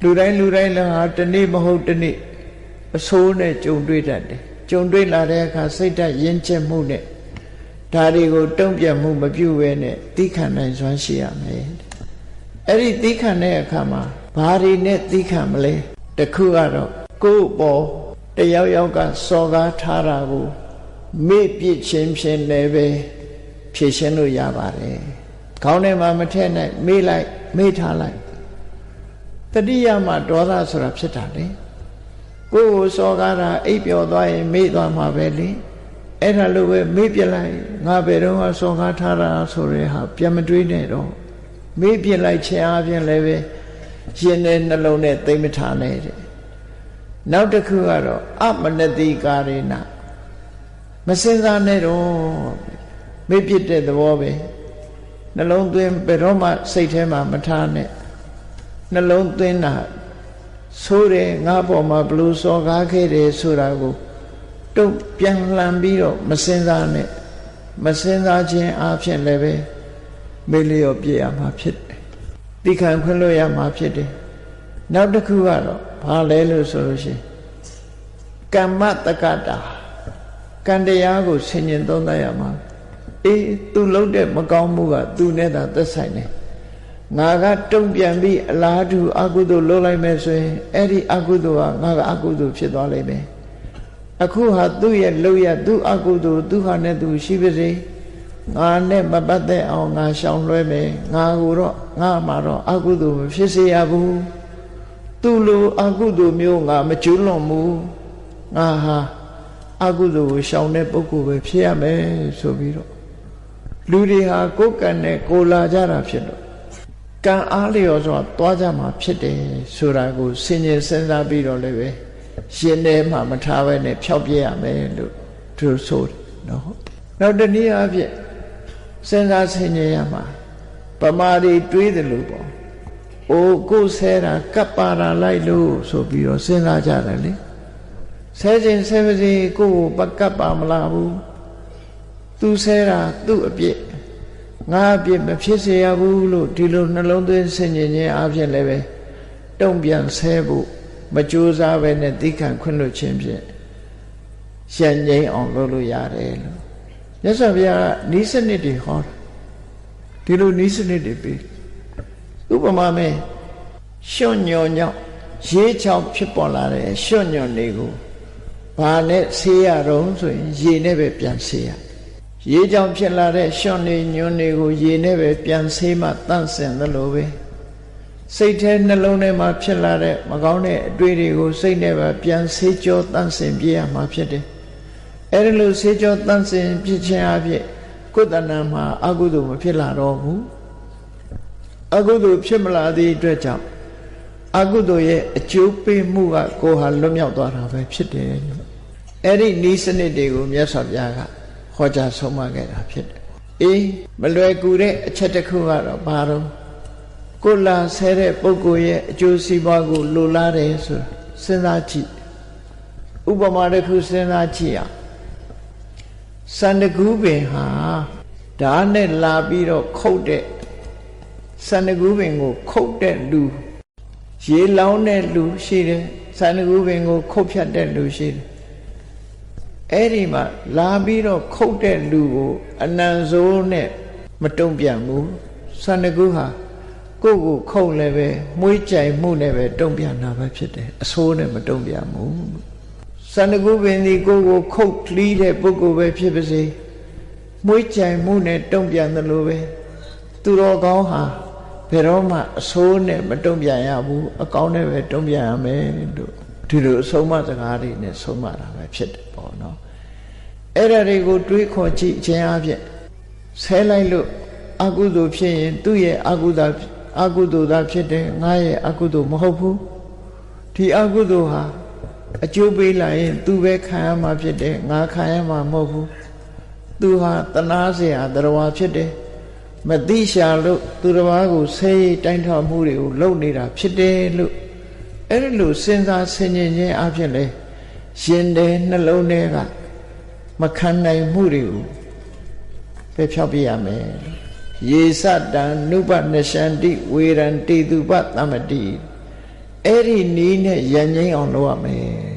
လူတိုင်းလည်းဟာတနေ့မဟုတ်တနေ့အဆိုးနဲ့ကြုံတွေ့တတ်တယ်ကြုံတွေ့လာတဲ့အခါစိတ်ဓာတ်ရင့်ကျက်မှုနဲ့ဒါတွေကိုတုံ့ပြန်မှုမပြုဘဲနဲ့သိခံနိုင်စွမ်းရှိရမယ်အဲ့ဒီသိခံတဲ့အခါမှာဘာတွေနဲ့သိခံမလဲတခုကတော့ကိုယ့်ပေါ်တယောက်ယောက်ကစော်ကားထားတာကိုမေ့ပြစ်ခြင်းဖြင့်လည်းပဲဖြေရှင်းလို့ရပါတယ်ခေါင်းထဲမှာမထည့်နိုင်မေ့လိုက်မေ့ထားလိုက်တတိယမှာဒေါသဆိုတာဖြစ်တာလေကိုယ်ကိုစော်ကားတာအိပ်ပျော်သွားရင်မေ့သွားမှာပဲလေအဲ့ဒါလိုပဲမေ့ပြလိုက်ငါဘယ်တော့မှစော်ကားထားတာဆိုတဲ့ဟာပြန်မတွေးနဲ့တော့မေ့ပြလိုက်ခြင်းအပြင်လည်းပဲရှင်တဲ့နှလုံးနဲ့သိမ့်မထားနဲ့တဲ့နောက်တစ်ခုကတော့အမနတိကာရေနမစင်စားနဲ့တော့မေ့ပြတဲ့သဘောပဲနှလုံးသွင်းဘယ်တော့မှစိတ်ထဲမှာမထားနဲ့နှလုံးသွင်းတာဆိုးတယ်ငါပေါ်မှာဘလို့စော်ကားခဲ့တယ်ဆိုတာကိုတုံ့ပြန်လှန်ပြီးတော့မစင်စားနဲ့မစင်စားခြင်းအဖြစ်လည်းပဲမေ့လျော့ပြရမှာဖြစ်တယ်သိခံခွင့်လို့ရမှာဖြစ်တယ်နောက်တစ်ခုကတော့ဘာလဲလို့ဆိုလို့ရှိရင်ကမ္မတက္ကတာကံတရားကိုဆင်ញင်သုံးသပ်ရမှာအေးသူလုပ်တဲ့မကောင်းမှုကသူနဲ့သာသက်ဆိုင်တယ်ငါကတုံ့ပြန်ပြီးအလားတူအကုသိုလ်လုပ်လိုက်မယ်ဆိုရင်အဲ့ဒီအကုသိုလ်ကငါကအကုသိုလ်ဖြစ်သွားလိမ့်မယ်အခုဟာသူ့ရဲ့လုပ်ရသူ့အကုသိုလ်သူဟာနဲ့သူရှိပါစေငါနဲ့မပတ်သက်အောင်ငါရှောင်လွှဲမယ်ငါကိုတော့ငါမှာတော့အကုသိုလ်မဖြစ်စေရဘူးသူ့လိုအကုသိုလ်မျိုးငါမကျူးလွန်ဘူးငါဟာအကုသိုလ်ကိုရှောင်တဲ့ပုဂ္ဂိုလ်ပဲဖြစ်ရမယ်ဆိုပြီးတော့လူတွေဟာကိုယ်ကံနဲ့ကိုယ်လာကြတာဖြစ်တော့ကံအားလျော်စွာသွားကြမှာဖြစ်တယ်ဆိုတာကိုဆင်ញင်စဉ်းစားပြီးတော့လည်းပဲရှင်ထဲမှာမထားဘဲနဲ့ဖျောက်ပြရမယ်လို့သူဆိုတယ်နော်နောက်တနည်းအားဖြင့်စဉ်းစားဆင်ញင်ရမှာပမာတွေတွေးတယ်လို့ပေါ့အိုကိုယ်ဆဲတာကပ်ပါတာလိုက်လို့ဆိုပြီးတော့စဉ်းစားကြတယ်လေဆဲခြင်းဆဲပါစေကိုယ်ကိုပကပ်ပါမလားဘူးသူဆဲတာသူ့အပြစ်ငါအပြစ်မဖြစ်စေရဘူးလို့ဒီလိုနှလုံးသွင်းဆင်ញင်ခြင်းအပြင်လည်းပဲတုံ့ပြန်ဆဲဖို့မကြိုးစားပဲနဲ့သိခံခွင့်လွှတ်ခြင်းဖြင့်ရှင်းငိမ့်အောင်လုပ်လို့ရတယ်လို့မြတ်စွာဘုရားကဤစနစ်တွေဟောတာဒီလိုဤစနစ်တွေပြီးဥပမာမဲ့ရွှွညော်ညောင်းရေးချောင်းဖြစ်ပေါ်လာတဲ့ရွှွညော်နေကိုဘာနဲ့ဆေးရတော့ဆိုရင်ရေနဲ့ပဲပြန်ဆေးရရေချောင်းဖြစ်လာတဲ့ရွှွနေညွန်းတွေကိုရေနဲ့ပဲပြန်ဆေးမှတန့်စင်သလိုပဲစိတ်ထဲနှလုံးထဲမှာဖြစ်လာတဲ့မကောင်းတဲ့အတွေ့တွေကိုစိတ်နဲ့ပဲပြန်ဆေးကြောတန့်စင်ပြရမှာဖြစ်တယ်အဲ့ဒီလိုဆေးကြောတန့်စင်ပြခြင်းအဖြစ်ကိုယ်တဏ္ဍာမှာအကုသိုလ်မဖြစ်လာတော့ဘူးအကုသိုလ်ဖြစ်မလာသည့်အတွက်ကြောင့်အကုသိုလ်ရဲ့အကျိုးပေးမှုကကိုယ်ဟာလွတ်မြောက်သွားတာပဲဖြစ်တယ်လို့အဲ့ဒီဤစနစ်တွေကိုမြတ်စွာဘုရားကဟောကြားဆုံးမခဲ့တာဖြစ်တယ်အေးမလွယ်ကူတဲ့အချက်တစ်ခုကတော့ဘာလို့ကိုလာဆဲတဲ့ပုဂ္ဂိုလ်ရဲ့အကျိုးစီးပွားကိုလိုလားတယ်ဆိုတာစဉ်းစားကြည့်ဥပမာတစ်ခုစဉ်းစားကြည့်အောင်စန္ဒကူးပင်ဟာဓာတ်နဲ့လာပြီးတော့ခုတ်တဲ့စန္ဒကူးပင်ကိုခုတ်တဲ့လူရေလောင်းတဲ့လူရှိတယ်စန္ဒကူးပင်ကိုခုတ်ဖြတ်တဲ့လူရှိတယ်အဲ့ဒီမှာလာပြီးတော့ခုတ်တဲ့လူကိုအနံစိုးနဲ့မတုံ့ပြန်ဘူးစန္ဒကူးဟာကိုယ့်ကိုခုတ်လည်းပဲမွေးကြိုင်မှုနဲ့ပဲတုံ့ပြန်တာပဲဖြစ်တယ်အဆိုးနဲ့မတုံ့ပြန်ဘူးစန္ဒကူးပင်ဒီကိုယ့်ကိုခုတ်လှီးတဲ့ပုဂ္ဂိုလ်ပဲဖြစ်ပါစေမွေးကြိုင်မှုနဲ့တုံ့ပြန်တယ်လို့ပဲသူတော်ကောင်းဟာဘယ်တော့မှအဆိုးနဲ့မတုံ့ပြန်ရဘူးအကောင်းနဲ့ပဲတုံ့ပြန်ရမယ်လို့ဒီလိုအဆုံးအမစကားတွေနဲ့ဆုံးမတာပဲဖြစ်တယ်ပေါ့နော်အဲ့ဒါတွေကိုတွေးခေါ်ကြည့်ခြင်းအပြင်ဆဲလိုက်လို့အကုသိုလ်ဖြစ်ရင်သူ့ရဲ့အကုသိုလ်သာဖြစ်တယ်ငါရဲ့အကုသိုလ်မဟုတ်ဘူးဒီအကုသိုလ်ဟာအကျိုးပေးလာရင်သူပဲခံရမှာဖြစ်တယ်ငါခံရမှာမဟုတ်ဘူးသူဟာတနာเสียတရားဖြစ်တယ်မသိရှာလို့သူတစ်ပါးကိုဆဲတိုင်းထောင်မှုတွေကိုလုပ်နေတာဖြစ်တယ်လို့အဲ့ဒီလိုစဉ်းစားဆင်ခြင်ခြင်းအဖြစ်လဲရှင်တဲ့နှလုံးထဲကမခံနိုင်မှုတွေကိုပဲဖြောက်ပြရမယ်ယေစတံနုပနရှန္တိဝေရံတေတုပသမတိ အဲ့ဒီနီးနဲ့ရန်ငိမ့်အောင်လုပ်ရမယ်